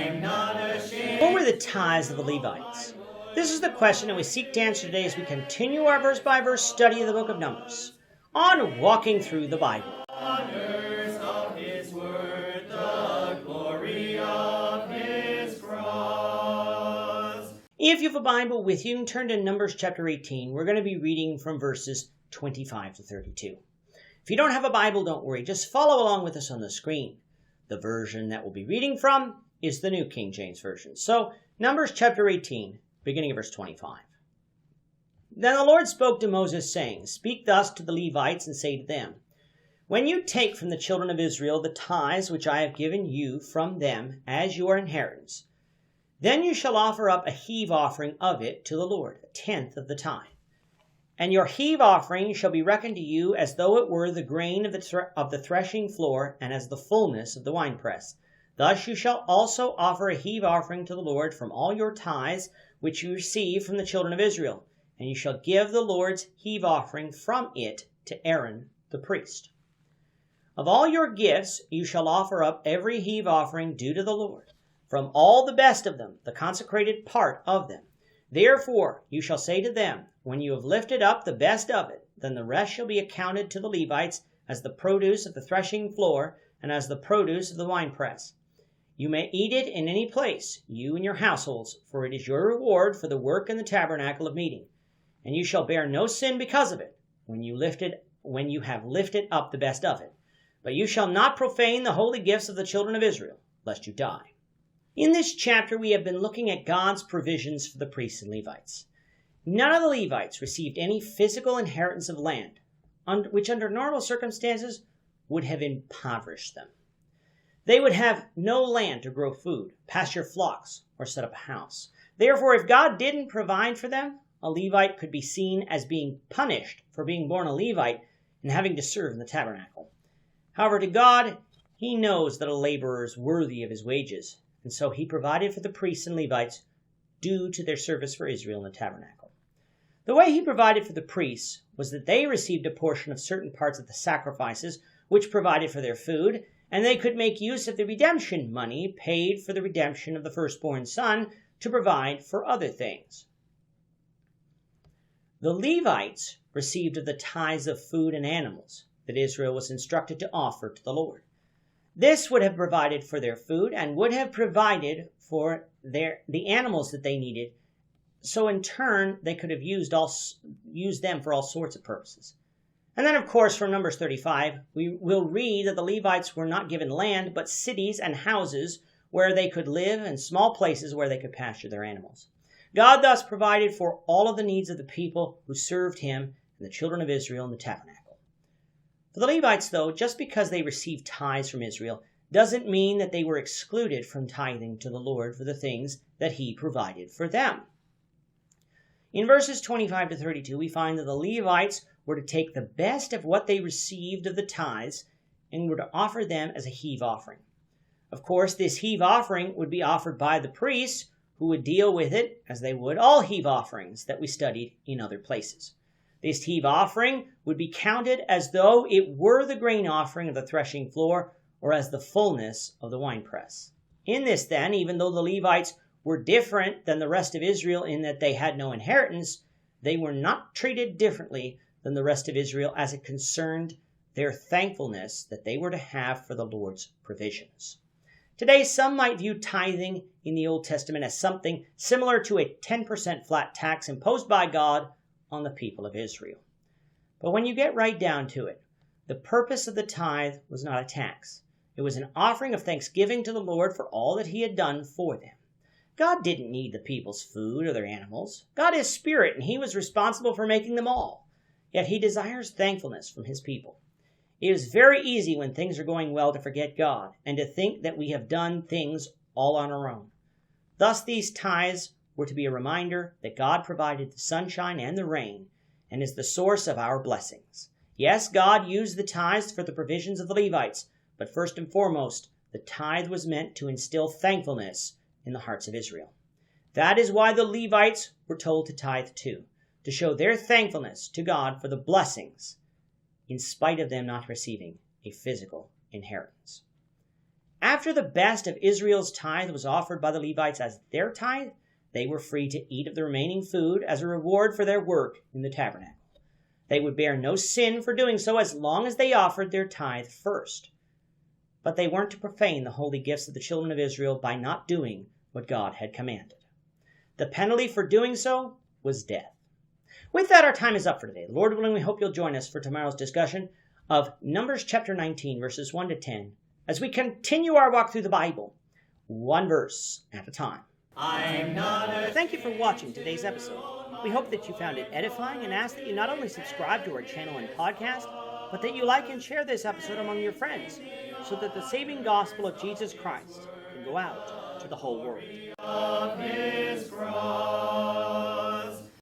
What were the tithes of the Levites? This is the question that we seek to answer today as we continue our verse-by-verse study of the book of Numbers on Walking Through the Bible. If you have a Bible with you, you can turn to Numbers chapter 18. We're going to be reading from verses 25 to 32. If you don't have a Bible, don't worry. Just follow along with us on the screen. The version that we'll be reading from is the New King James Version. So, Numbers chapter 18, beginning of verse 25. Then the Lord spoke to Moses, saying, Speak thus to the Levites, and say to them, When you take from the children of Israel the tithes which I have given you from them as your inheritance, then you shall offer up a heave offering of it to the Lord, a tenth of the tithe. And your heave offering shall be reckoned to you as though it were the grain of the threshing floor, and as the fullness of the winepress. Thus you shall also offer a heave offering to the Lord from all your tithes which you receive from the children of Israel. And you shall give the Lord's heave offering from it to Aaron the priest. Of all your gifts you shall offer up every heave offering due to the Lord, from all the best of them, the consecrated part of them. Therefore you shall say to them, When you have lifted up the best of it, then the rest shall be accounted to the Levites as the produce of the threshing floor, and as the produce of the winepress. You may eat it in any place, you and your households, for it is your reward for the work in the tabernacle of meeting. And you shall bear no sin because of it, when you have lifted up the best of it. But you shall not profane the holy gifts of the children of Israel, lest you die. In this chapter, we have been looking at God's provisions for the priests and Levites. None of the Levites received any physical inheritance of land, which under normal circumstances would have impoverished them. They would have no land to grow food, pasture flocks, or set up a house. Therefore, if God didn't provide for them, a Levite could be seen as being punished for being born a Levite and having to serve in the tabernacle. However, to God, he knows that a laborer is worthy of his wages, and so he provided for the priests and Levites due to their service for Israel in the tabernacle. The way he provided for the priests was that they received a portion of certain parts of the sacrifices, which provided for their food, and they could make use of the redemption money paid for the redemption of the firstborn son to provide for other things. The Levites received of the tithes of food and animals that Israel was instructed to offer to the Lord. This would have provided for their food and would have provided for the animals that they needed, so in turn they could have used them for all sorts of purposes. And then, of course, from Numbers 35, we will read that the Levites were not given land, but cities and houses where they could live and small places where they could pasture their animals. God thus provided for all of the needs of the people who served him and the children of Israel in the tabernacle. For the Levites, though, just because they received tithes from Israel doesn't mean that they were excluded from tithing to the Lord for the things that he provided for them. In verses 25 to 32, we find that the Levites were to take the best of what they received of the tithes and were to offer them as a heave offering. Of course, this heave offering would be offered by the priests, who would deal with it as they would all heave offerings that we studied in other places. This heave offering would be counted as though it were the grain offering of the threshing floor, or as the fullness of the winepress. In this, then, even though the Levites were different than the rest of Israel in that they had no inheritance, they were not treated differently than the rest of Israel as it concerned their thankfulness that they were to have for the Lord's provisions. Today, some might view tithing in the Old Testament as something similar to a 10% flat tax imposed by God on the people of Israel. But when you get right down to it, the purpose of the tithe was not a tax. It was an offering of thanksgiving to the Lord for all that he had done for them. God didn't need the people's food or their animals. God is spirit, and he was responsible for making them all. Yet he desires thankfulness from his people. It is very easy when things are going well to forget God and to think that we have done things all on our own. Thus, these tithes were to be a reminder that God provided the sunshine and the rain and is the source of our blessings. Yes, God used the tithes for the provisions of the Levites, but first and foremost, the tithe was meant to instill thankfulness in the hearts of Israel. That is why the Levites were told to tithe too, to show their thankfulness to God for the blessings, in spite of them not receiving a physical inheritance. After the best of Israel's tithe was offered by the Levites as their tithe, they were free to eat of the remaining food as a reward for their work in the tabernacle. They would bear no sin for doing so as long as they offered their tithe first. But they weren't to profane the holy gifts of the children of Israel by not doing what God had commanded. The penalty for doing so was death. With that, our time is up for today. Lord willing, we hope you'll join us for tomorrow's discussion of Numbers chapter 19, verses 1 to 10, as we continue our walk through the Bible, one verse at a time. Thank you for watching today's episode. We hope that you found it edifying and ask that you not only subscribe to our channel and podcast, but that you like and share this episode among your friends so that the saving gospel of Jesus Christ can go out to the whole world.